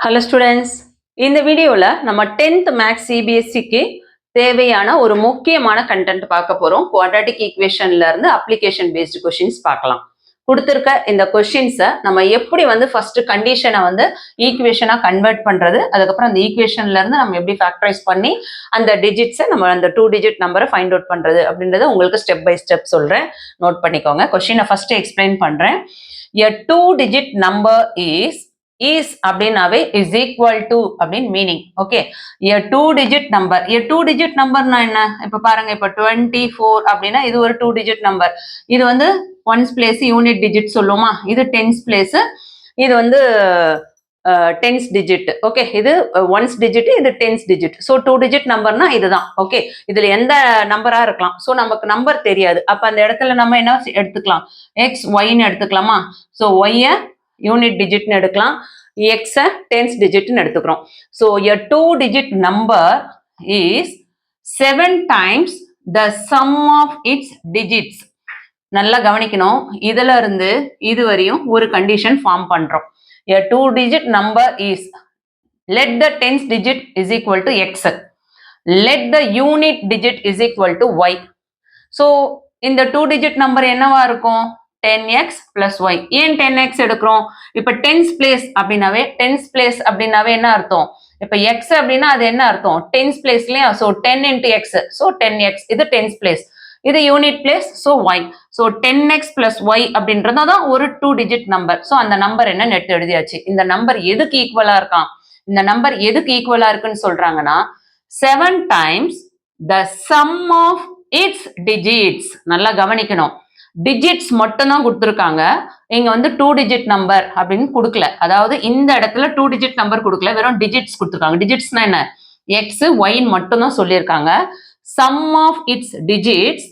Hello students, இந்த வீடியோவில் நம்ம 10th மேக்ஸ் சிபிஎஸ்சிக்கு தேவையான ஒரு முக்கியமான கண்டென்ட் பார்க்க போகிறோம். குவாட்ராட்டிக் ஈக்குவேஷன்ல இருந்து அப்ளிகேஷன் பேஸ்டு கொஷின்ஸ் பார்க்கலாம். கொடுத்துருக்க இந்த கொஷின்ஸை நம்ம எப்படி ஃபர்ஸ்ட் கண்டிஷனை ஈக்குவேஷனாக கன்வெர்ட் பண்ணுறது, அதுக்கப்புறம் அந்த ஈக்குவேஷன்ல இருந்து நம்ம எப்படி ஃபேக்டரைஸ் பண்ணி அந்த டிஜிட்ஸை நம்ம அந்த 2 டிஜிட் நம்பரை ஃபைண்ட் அவுட் பண்ணுறது அப்படின்றத உங்களுக்கு ஸ்டெப் பை ஸ்டெப் சொல்கிறேன். நோட் பண்ணிக்கோங்க. கொஷினை ஃபர்ஸ்ட் எக்ஸ்பிளைன் பண்ணுறேன். A 2 digit number is அப்படினாவே is equal to அப்படின்னு meaning. Okay, a 2 digit number. a 2 digit numberனா என்ன? இப்ப பாருங்க, இப்ப 24 அப்படின்னா இது ஒரு 2 digit number. இது ஒன்ஸ் பிளேஸ் யூனிட் டிஜிட் சொல்லுமா, இது டென்ஸ் பிளேஸ், இது டென்ஸ் டிஜிட். ஓகே, இது ஒன்ஸ் டிஜிட், இது டென்ஸ் டிஜிட். ஸோ 2 டிஜிட் நம்பர்னா இதுதான். ஓகே, இதுல எந்த நம்பரா இருக்கலாம். ஸோ நமக்கு நம்பர் தெரியாது, அப்ப அந்த இடத்துல நம்ம என்ன எடுத்துக்கலாம், எக்ஸ் ஒய்ன்னு எடுத்துக்கலாமா. ஸோ ஒய்ய யூனிட் டிஜிட்னு எடுக்கலாம், எக்ஸை டென்ஸ் டிஜிட்னு எடுத்துக்கிறோம். So a 2 digit number is 7 times the sum of its digits. நல்லா கவனிக்கணும், இதுல இருந்து இது வரையும் ஒரு கண்டிஷன் ஃபார்ம் பண்றோம். a 2 digit number is, let the tens digit is equal to x, let the unit digit is equal to y. So இந்த 2 digit number என்னவா இருக்கும், 10x plus y. ஏன் 10x எடுக்கிறோம்? இப்ப டென்ஸ் பிளேஸ் அப்படின்னாவே, tens place அப்படின்னாவே என்ன அர்த்தம், இப்ப x அப்படின்னா அது என்ன அர்த்தம், டென்ஸ் பிளேஸ்லயா. So 10 into x, so 10x, இது டென்ஸ் பிளேஸ், இது unit place, so y. So 10x plus y அப்படின்றதான் ஒரு 2 digit நம்பர். ஸோ அந்த நம்பர் என்ன நெட் எழுதியாச்சு. இந்த நம்பர் எதுக்கு ஈக்குவலா இருக்கான், இந்த நம்பர் எதுக்கு ஈக்குவலா இருக்குன்னு சொல்றாங்கன்னா 7 times the sum of its digits. நல்லா கவனிக்கணும், டிஜிட்ஸ் மட்டும் தான் கொடுத்துருக்காங்க, இங்க 2 டிஜிட் நம்பர் அப்படின்னு கொடுக்கல. அதாவது இந்த இடத்துல 2 டிஜிட் நம்பர் கொடுக்கல, வெறும் டிஜிட்ஸ் கொடுத்துருக்காங்க. டிஜிட்ஸ்னா என்ன, எக்ஸ் ஒய்ன்னு மட்டும் தான் சொல்லியிருக்காங்க. Sum of its digits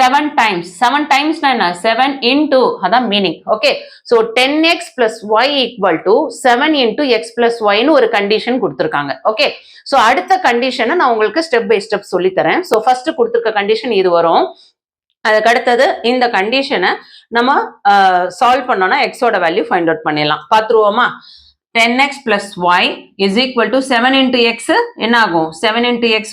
7 times. 7 timesனா என்ன, 7 into, அதான் meaning. Okay, so 10x plus y equal to 7 into x plus yன்னு ஒரு கண்டிஷன் கொடுத்துருக்காங்க. ஓகே, ஸோ அடுத்த கண்டிஷனை நான் உங்களுக்கு ஸ்டெப் பை ஸ்டெப் சொல்லித்தரேன். ஸோ ஃபர்ஸ்ட் கொடுத்துருக்க கண்டிஷன் இது வரும். அதுக்கு அடுத்தது இந்த கண்டிஷனை நம்ம சால்வ் பண்ணோம்னா எக்ஸோட வேல்யூ ஃபைண்ட் அவுட் பண்ணிடலாம். பார்த்துருவோமா. 10x plus y is equal to 7 into x என்ன ஆகும், 7 into x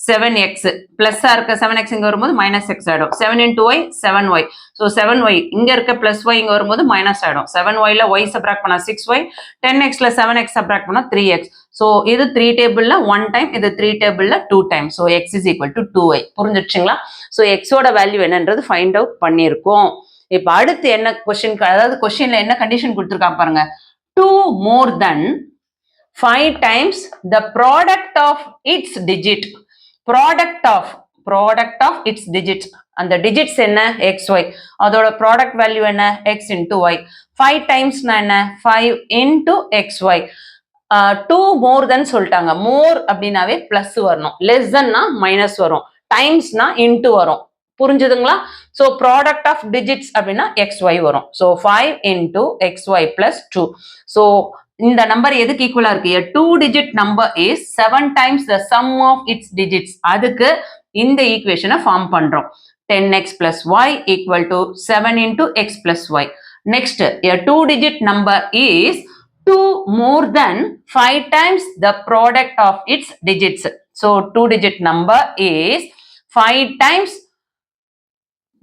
7x, பிளஸ்ஸா இருக்க 7x இங்க வரும்போது மைனஸ் எக்ஸ் ஆயிடும். 7 into y 7y. So 7y இங்க இருக்க பிளஸ் y இங்க வரும்போது மைனஸ் ஆயிடும். 7yல y சப்ராக்ட் பண்ணா 6y, 10xல 7x சப்ராக்ட் பண்ணா 3x. ஸோ இது 3 டேபிள்ல 1 டைம், இது 3 டேபிள்ல 2 time. So x is equal to 2y. புரிஞ்சிடுச்சுங்களா. ஸோ எக்ஸோட வேல்யூ என்னன்றது ஃபைண்ட் அவுட் பண்ணியிருக்கோம். இப்போ அடுத்து என்ன கொஸ்டின், அதாவது கொஸ்டின்ல என்ன கண்டிஷன் கொடுத்துருக்காங்க பாருங்க, 2 more than 5 times the product of its digit. product of its digits, அந்த digits என்ன, xy, அதோட ப்ராடக்ட் வேல்யூ என்ன, x into y. 5 times என்ன, 5 into xy. 2 more than சொல்லிட்டாங்க. மோர் அப்படின்னாவே பிளஸ் வரணும், லெஸ் தன்னா மைனஸ் வரும், டைம்ஸ்னா இன்டு வரும். புரிஞ்சுதுங்களா. ஸோ ப்ராடக்ட் ஆஃப் டிஜிட்ஸ் அப்படின்னா xy வரும். So 5 into xy plus 2. So இந்த நம்பர் எதுக்கு ஈக்குவலா இருக்கு, a 2 digit number is 7 times the sum of its digits. அதுக்கு இந்த ஈக்குவேஷனை ஃபார்ம் பண்றோம். 10x plus y equal to 7 into x plus y. Next, a 2 digit number is 2 more than 5 times the product of its digits. So 2 digit number is 5 times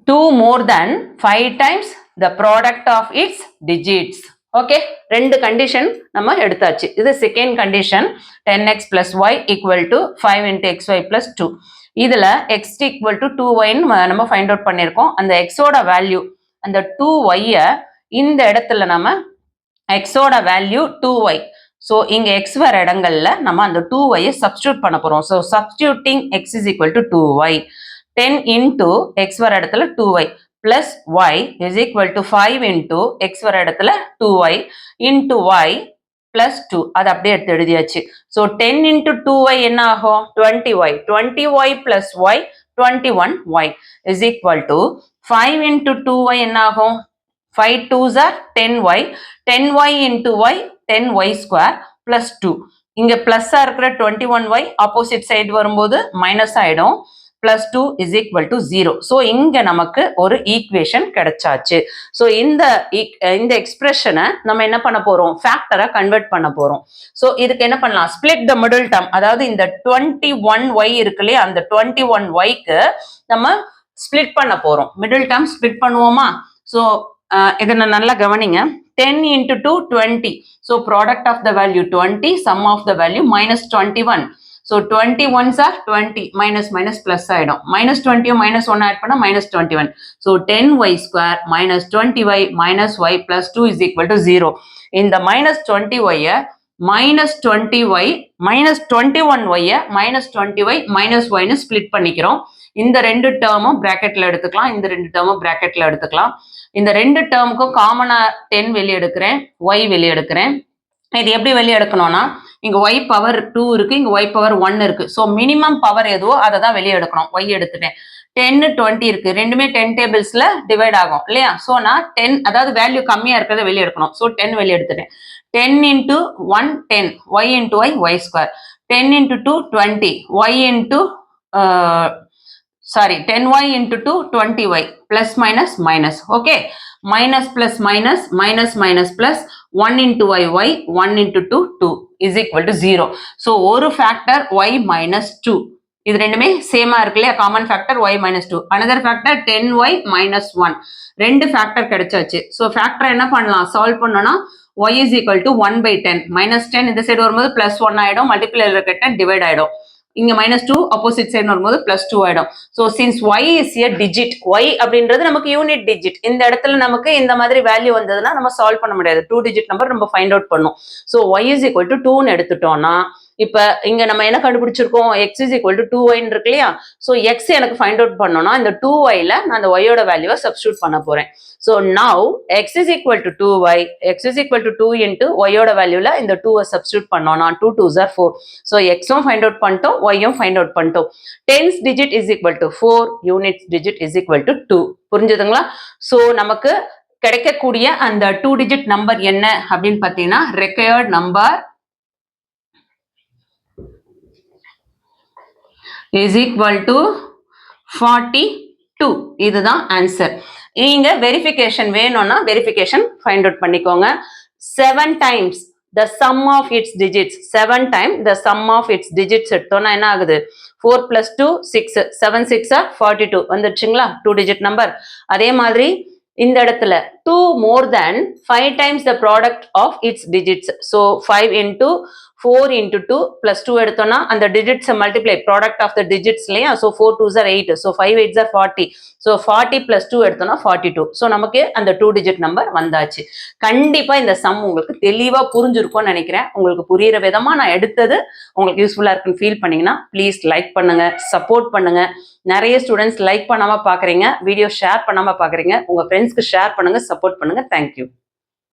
2 more than 5 times the product of its digits. Okay, ரெண்டு condition நம்ம எடுத்தாச்சு. இது second condition, 10x plus y equal to 5 into xy plus 2. இதுல x equal to 2y நம்ம find out பண்ணியிருக்கோம். அந்த எக்ஸோட value, அந்த 2y இந்த இடத்துல நம்ம எக்ஸோட வேல்யூ 2y. ஸோ இங்க x வர இடங்கள்ல நம்ம அந்த 2y சப்ஸ்டியூட் பண்ண போறோம். So substituting x is equal to 2y. 10 into x வர இடத்துல 2y plus y is equal to 5 into x வர இடத்துல 2y into y plus 2. அது அப்படியே எடுத்து எழுதியாச்சு. ஸோ 10 into 2y என்ன ஆகும், 20y. 20y plus y 21y is equal to 5 into 2y என்ன ஆகும், 5 2s are 10y. 10y into y 10y square plus 2. இங்க பிளஸ்ஸா இருக்கிற 21y ஆப்போசிட் சைடு வரும்போது மைனஸ் ஆயிடும். plus 2 is equal to 0. So இங்க நமக்கு ஒரு ஈக்குவேஷன் கிடைச்சாச்சு. So இந்த எக்ஸ்பிரஷனை நம்ம என்ன பண்ண போறோம், ஃபேக்டரா கன்வெர்ட் பண்ண போறோம். So இதுக்கு என்ன பண்ணலாம், ஸ்பிளிட் த மிடில் டேர்ம், அதாவது இந்த 21y இருக்கு இல்லையா, அந்த 21yக்கு நம்ம ஸ்பிளிட் பண்ண போறோம். மிடில் டேர்ம் ஸ்பிளிட் பண்ணுவோமா? ஸோ இதை நல்லா கவனிங்க. 10 into 2 20. So product of the value 20, sum of the value minus 21. So 21s are 20, minus minus plus ஆயிடும். minus 20 minus 1 ஆட் பண்ணா minus 21. So 10y square minus 20y minus y plus 2 is equal to 0. இந்த minus 20y minus 20y minus 21y minus 20y minus y னு split பண்ணிக்கிறோம். இந்த ரெண்டு டேர்மும் பிராக்கெட்ல எடுத்துக்கலாம், இந்த ரெண்டு டேர்மும் பிராக்கெட்ல எடுத்துக்கலாம். இந்த ரெண்டு டேர்முக்கும் காமனா 10 வெளியே எடுக்கிறேன், y வெளியே எடுக்கிறேன். இது எப்படி வெளியே எடுக்கணும்னா, இங்க y பவர் 2 இருக்கு, இங்க y பவர் 1 இருக்கு. ஸோ மினிமம் பவர் எதுவோ அதை தான் வெளியே எடுக்கணும். y எடுத்துட்டேன். 10 20 இருக்கு, ரெண்டுமே 10 டேபிள்ஸ்ல டிவைட் ஆகும் இல்லையா? ஸோ நான் 10, அதாவது வேல்யூ கம்மியா இருக்கிறத வெளியே எடுக்கணும். ஸோ 10 வெளியே எடுத்துட்டேன். 10 into 1 10, y into y square. 10 into 2 20, y into 10y into 2 20y plus minus minus. Okay, minus plus minus minus minus plus 1 into y 1 into 2 2 is equal to 0. So ஒரு factor y minus 2, இது ரெண்டுமே சேமா இருக்கு இல்லையா, common factor y minus 2. Another factor 10y minus 1. ரெண்டு factor கிடைச்சாச்சு. So factor என்ன பண்ணலாம், சால்வ் பண்ணோம்னா y is equal to 1 by 10. minus 10 இந்த சைடு வரும்போது plus 1 ஆயிடும், மல்டிப்ளைல இருக்க 10 டிவைட் ஆயிடும். இங்க minus 2 ஆப்போசிட் சைடு வரும்போது plus 2 ஆயிடும். So since y is a digit, y அப்படின்றது நமக்கு யூனிட் டிஜிட், இந்த இடத்துல நமக்கு இந்த மாதிரி வேல்யூ வந்ததுன்னா நம்ம சால்வ் பண்ண முடியாது. 2 டிஜிட் நம்பர் நம்ம ஃபைண்ட் அவுட் பண்ணும். So y is equal to 2ன்னு எடுத்துட்டோம்னா, இப்ப இங்க நம்ம என்ன கண்டுபிடிச்சிருக்கோம், x is equal to 2y இருக்கு இல்லையா? ஸோ x எனக்கு ஃபைண்ட் அவுட் பண்ணோம்னா இந்த 2yல நான் அந்த y யோட வேல்யூவை சப்ஸ்டியூட் பண்ண போறேன். So now x is equal to 2y, x is equal to 2 into y யோட வேல்யூல இந்த 2 சப்ஸ்டியூட் பண்ணோம்னா 2 2s are 4. ஸோ x-ம் ஃபைண்ட் அவுட் பண்ணிட்டோம், y-யும் ஃபைண்ட் அவுட் பண்ணிட்டோம். Tens digit is equal to 4, units digit is equal to 2. புரிஞ்சுதுங்களா? So நமக்கு கிடைக்கக்கூடிய அந்த 2 டிஜிட் நம்பர் என்ன அப்படின்னு பார்த்தீங்கன்னா, required number is equal to 42. இதுதான் ஆன்சர். நீங்க வெரிஃபிகேஷன் வேணும்னா வெரிஃபிகேஷன் ஃபைண்ட் அவுட் பண்ணிக்கோங்க. 7 times the sum of its digits, 7 times the sum of its digits எடுத்தோம்னா என்ன ஆகுது, 4 plus 2 6, 7 6 42 வந்துடுச்சுங்களா, 2 டிஜிட் நம்பர். அதே மாதிரி இந்த இடத்துல 2 more than 5 times the product of its digits. So 5 into 4 into 2 plus 2 எடுத்தோம்னா அந்த digits multiply product of the digits இல்லையா? So 4 2s are 8, so 5 8s are 40. So 40 plus 2 எடுத்தோம்னா 42. So நமக்கு அந்த 2 digit நம்பர் வந்தாச்சு. கண்டிப்பா இந்த சம் உங்களுக்கு தெளிவா புரிஞ்சிருக்கும்னு நினைக்கிறேன். உங்களுக்கு புரியுற விதமா நான் எடுத்தது உங்களுக்கு யூஸ்ஃபுல்லா இருக்குன்னு ஃபீல் பண்ணீங்கன்னா ப்ளீஸ் லைக் பண்ணுங்க, சப்போர்ட் பண்ணுங்க. நிறைய ஸ்டூடெண்ட்ஸ் லைக் பண்ணாம பாக்குறீங்க, வீடியோ ஷேர் பண்ணாம பாக்குறீங்க. உங்க ஃப்ரெண்ட்ஸ்க்கு ஷேர் பண்ணுங்க, சப்போர்ட் பண்ணுங்க. தேங்க்யூ.